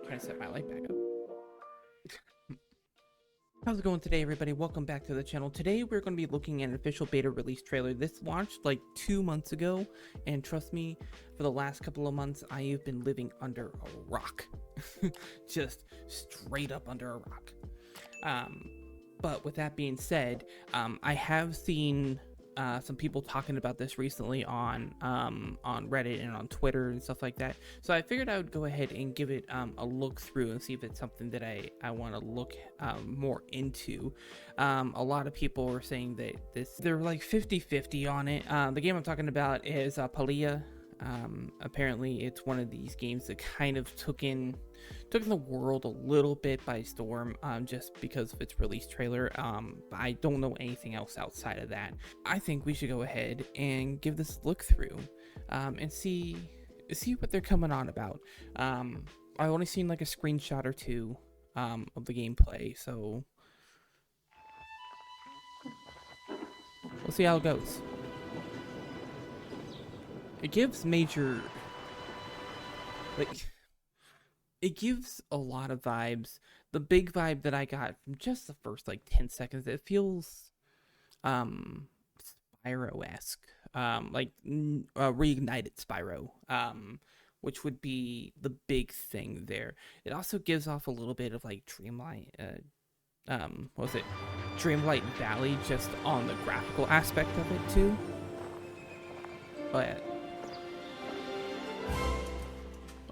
Trying to set my light back up. How's it going today, everybody? Welcome back to the channel. Today we're going to be looking at an official beta release trailer. This launched like 2 months ago, and trust me, for the last couple of months I have been living under a rock. Just straight up under a rock. But with that being said, I have seen some people talking about this recently on Reddit and on Twitter and stuff like that. So I figured I would go ahead and give it a look through and see if it's something that I want to look more into. A lot of people were saying that they're like 50-50 on it. The game I'm talking about is Palia. Apparently it's one of these games that kind of took in the world a little bit by storm, just because of its release trailer. I don't know anything else outside of that. I think we should go ahead and give this a look through, and see what they're coming on about. I've only seen like a screenshot or two of the gameplay, so we'll see how it goes. It gives major, like, it gives a lot of vibes. The big vibe that I got from just the first like 10 seconds, it feels Spyro-esque, like reignited Spyro, which would be the big thing there. It also gives off a little bit of like Dreamlight, what was it, Dreamlight Valley, just on the graphical aspect of it too. But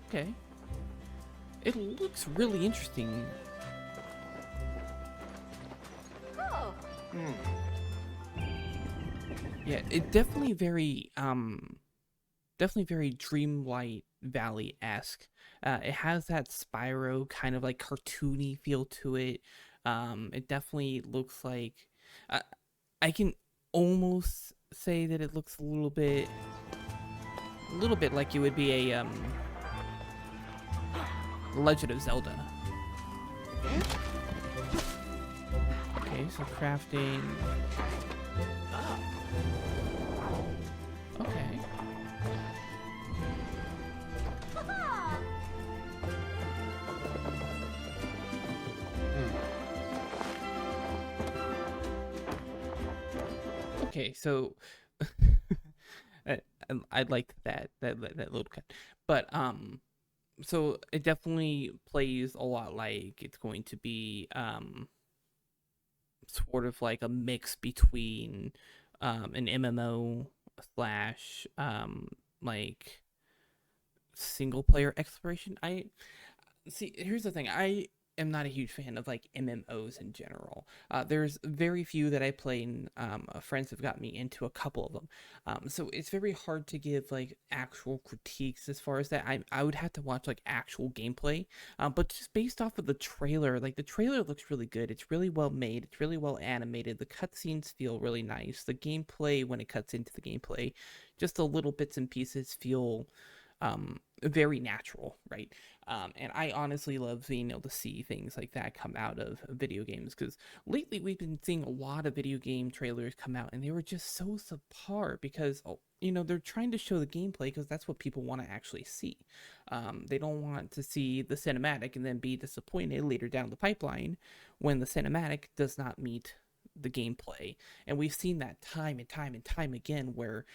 okay, it looks really interesting. Oh. Yeah, it definitely very Dreamlight Valley-esque. It has that Spyro kind of like cartoony feel to it. It definitely looks like I can almost say that it looks a little bit like it would be a Legend of Zelda. Okay, so crafting. Okay. Okay, so I like that little cut, but so it definitely plays a lot like it's going to be sort of like a mix between an MMO slash like single player exploration. I see, here's the thing, I am not a huge fan of like MMOs in general. There's very few that I play, and friends have got me into a couple of them. So it's very hard to give like actual critiques as far as that. I would have to watch like actual gameplay. But just based off of the trailer, like the trailer looks really good. It's really well made. It's really well animated. The cutscenes feel really nice. The gameplay, when it cuts into the gameplay, just the little bits and pieces feel very natural, right? And I honestly love being able to see things like that come out of video games, because lately we've been seeing a lot of video game trailers come out and they were just so subpar, because you know, they're trying to show the gameplay because that's what people want to actually see. They don't want to see the cinematic and then be disappointed later down the pipeline when the cinematic does not meet the gameplay. And we've seen that time and time and time again, where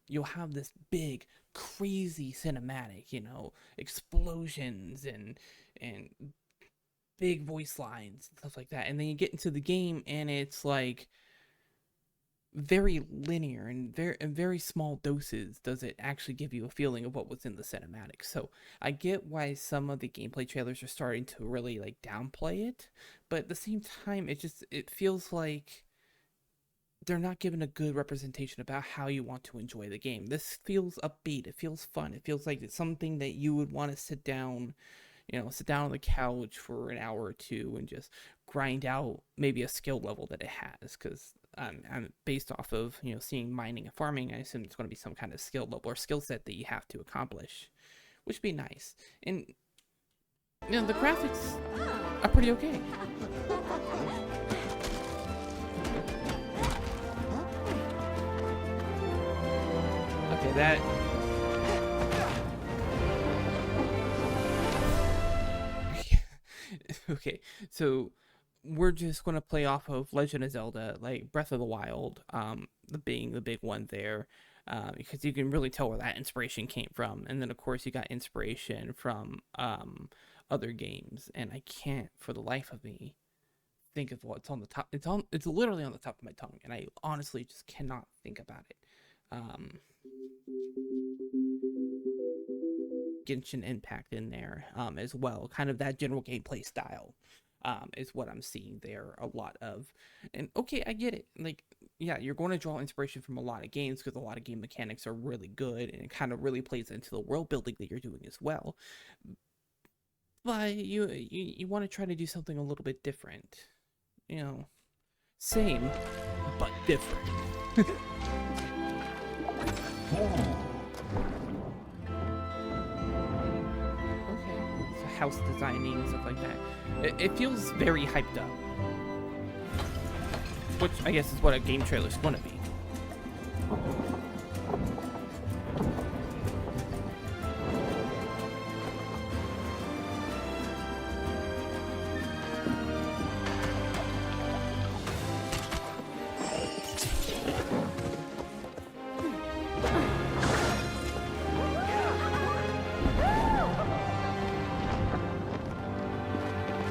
you'll have this big crazy cinematic, you know, explosions and big voice lines and stuff like that, and then you get into the game and it's like very linear, and very small doses does it actually give you a feeling of what was in the cinematic. So I get why some of the gameplay trailers are starting to really like downplay it, but at the same time it feels like they're not given a good representation about how you want to enjoy the game. This feels upbeat. It feels fun. It feels like it's something that you would want to sit down on the couch for an hour or two and just grind out maybe a skill level that it has. Because I'm based off of, you know, seeing mining and farming, I assume it's going to be some kind of skill level or skill set that you have to accomplish, which would be nice. And you know, the graphics are pretty okay. Okay, that Okay, so we're just gonna play off of Legend of Zelda, like Breath of the Wild, being the big one there, because you can really tell where that inspiration came from, and then of course you got inspiration from other games, and I can't for the life of me think of what's on the top. It's literally on the top of my tongue, and I honestly just cannot think about it. Um, Genshin Impact in there as well. Kind of that general gameplay style is what I'm seeing there a lot of. And okay, I get it. Like, yeah, you're going to draw inspiration from a lot of games because a lot of game mechanics are really good and it kind of really plays into the world building that you're doing as well. But you want to try to do something a little bit different. You know, same but different. Okay, so house designing and stuff like that. It feels very hyped up, which I guess is what a game trailer's gonna be.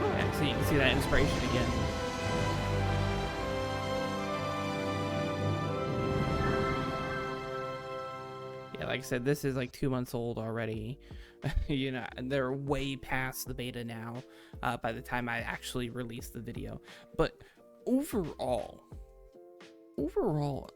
Yeah, so you can see that inspiration again. Yeah, like I said, this is like 2 months old already. You know, and they're way past the beta now by the time I actually release the video. But overall,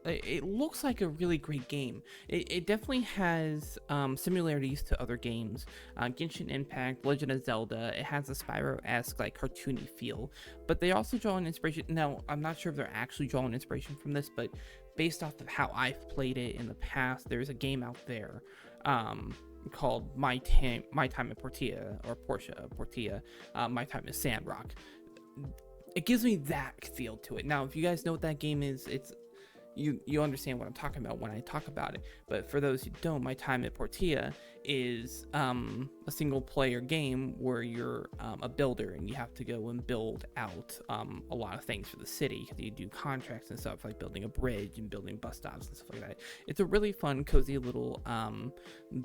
it looks like a really great game. It definitely has similarities to other games. Genshin Impact, Legend of Zelda, it has a Spyro-esque like cartoony feel, but they also draw an inspiration. Now, I'm not sure if they're actually drawing inspiration from this, but based off of how I've played it in the past, there's a game out there called My Time at Portia, or Portia, My Time at Sandrock. It gives me that feel to it. Now, if you guys know what that game is, it's you understand what I'm talking about when I talk about it. But for those who don't, My Time at Portia is a single player game where you're a builder and you have to go and build out a lot of things for the city, because you do contracts and stuff like building a bridge and building bus stops and stuff like that. It's a really fun, cozy little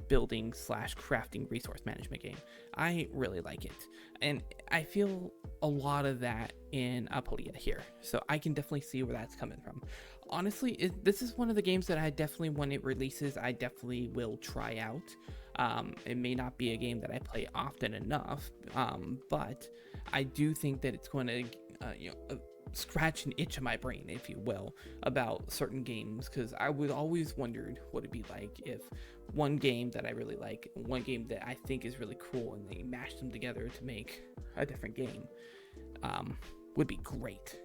building slash crafting resource management game. I really like it, and I feel a lot of that in Palia here, so I can definitely see where that's coming from. Honestly, this is one of the games that I definitely, when it releases, I definitely will try out. It may not be a game that I play often enough, but I do think that it's going to scratch an itch in my brain, if you will, about certain games, because I would always wondered what it'd be like if one game that I really like, one game that I think is really cool, and they mash them together to make a different game, would be great.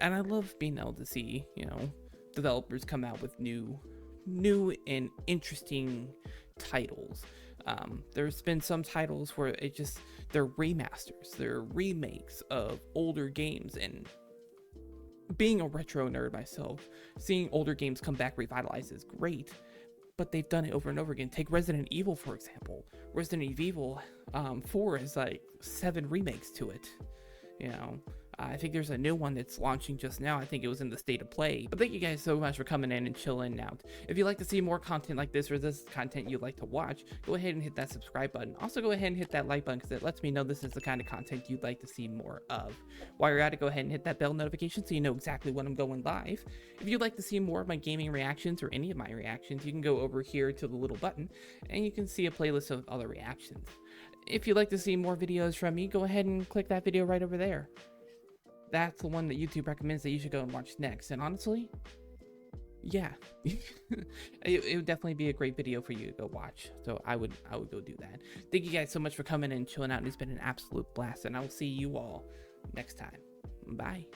And I love being able to see, developers come out with new and interesting titles. There's been some titles where they're remasters, they're remakes of older games, and being a retro nerd myself, seeing older games come back revitalized is great, but they've done it over and over again. Take Resident Evil, for example. Resident Evil 4 is like 7 remakes to it, I think there's a new one that's launching just now. I think it was in the state of play. But thank you guys so much for coming in and chilling out. If you'd like to see more content like this, or this content you'd like to watch, go ahead and hit that subscribe button. Also, go ahead and hit that like button, because it lets me know this is the kind of content you'd like to see more of. While you're at it, go ahead and hit that bell notification so you know exactly when I'm going live. If you'd like to see more of my gaming reactions or any of my reactions, you can go over here to the little button and you can see a playlist of other reactions. If you'd like to see more videos from me, go ahead and click that video right over there. That's the one that YouTube recommends that you should go and watch next. And honestly, yeah, it would definitely be a great video for you to go watch. So I would go do that. Thank you guys so much for coming and chilling out. It's been an absolute blast, and I will see you all next time. Bye.